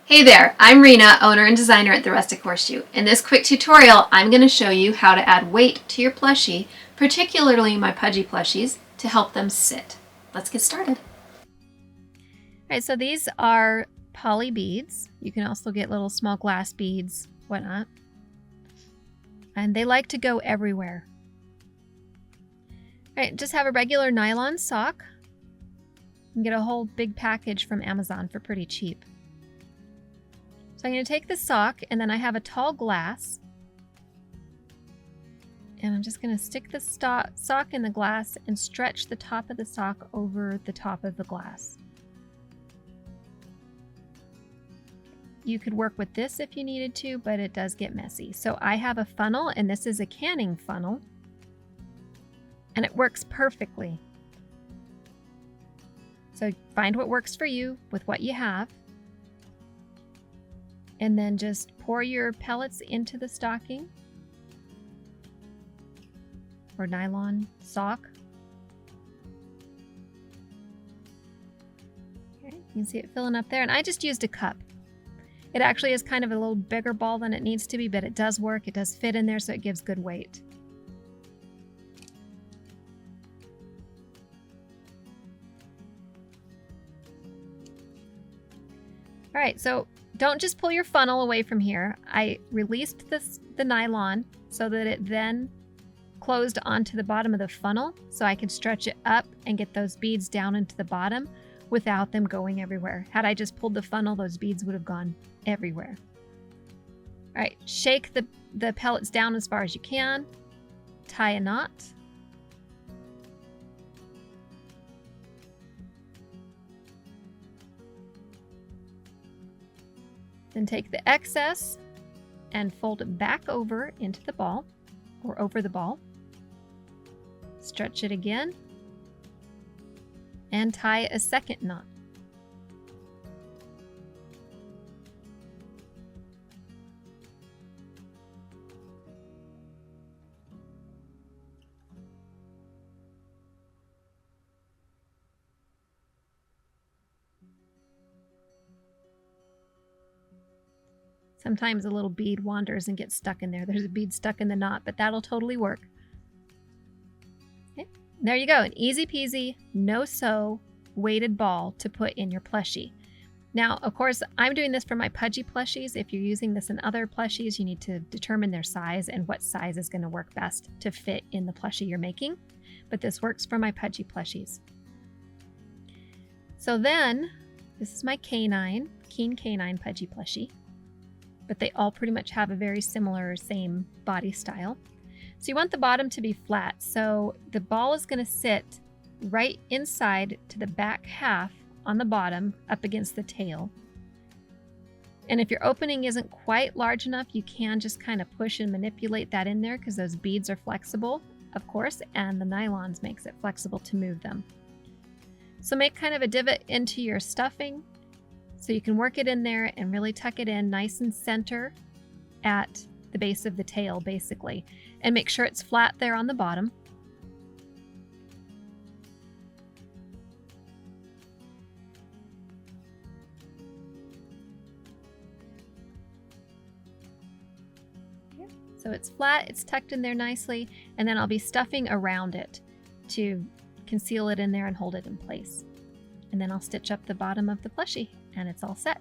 Hey there, I'm Rena, owner and designer at the Rustic Horseshoe. In this quick tutorial, I'm going to show you how to add weight to your plushie, particularly my Pudgy plushies, to help them sit. Let's get started. Alright, so these are poly beads. You can also get little small glass beads, whatnot. And they like to go everywhere. Alright, just have a regular nylon sock. You can get a whole big package from Amazon for pretty cheap. So I'm going to take the sock, and then I have a tall glass, and I'm just going to stick the sock in the glass and stretch the top of the sock over the top of the glass. You could work with this if you needed to, but it does get messy. So I have a funnel, and this is a canning funnel, and it works perfectly. So find what works for you with what you have. And then just pour your pellets into the stocking or nylon sock. Okay, you can see it filling up there. And I just used a cup. It actually is kind of a little bigger ball than it needs to be, but it does work. It does fit in there, so it gives good weight. All right, so don't just pull your funnel away from here. I released the nylon so that it then closed onto the bottom of the funnel, so I could stretch it up and get those beads down into the bottom without them going everywhere. Had I just pulled the funnel, those beads would have gone everywhere. All right, shake the pellets down as far as you can. Tie a knot. Then take the excess and fold it back over into the ball, or over the ball. Stretch it again and tie a second knot. Sometimes a little bead wanders and gets stuck in there. There's a bead stuck in the knot, but that'll totally work. Okay, there you go. An easy peasy, no sew, weighted ball to put in your plushie. Now, of course, I'm doing this for my Pudgy plushies. If you're using this in other plushies, you need to determine their size and what size is going to work best to fit in the plushie you're making. But this works for my Pudgy plushies. So then, this is my Keen Canine Pudgy plushie. But they all pretty much have a very similar, same body style. So you want the bottom to be flat. So the ball is going to sit right inside to the back half on the bottom up against the tail. And if your opening isn't quite large enough, you can just kind of push and manipulate that in there because those beads are flexible, of course, and the nylons makes it flexible to move them. So make kind of a divot into your stuffing, so you can work it in there and really tuck it in nice and center at the base of the tail, basically. And make sure it's flat there on the bottom. So it's flat, it's tucked in there nicely, and then I'll be stuffing around it to conceal it in there and hold it in place. And then I'll stitch up the bottom of the plushie, and it's all set.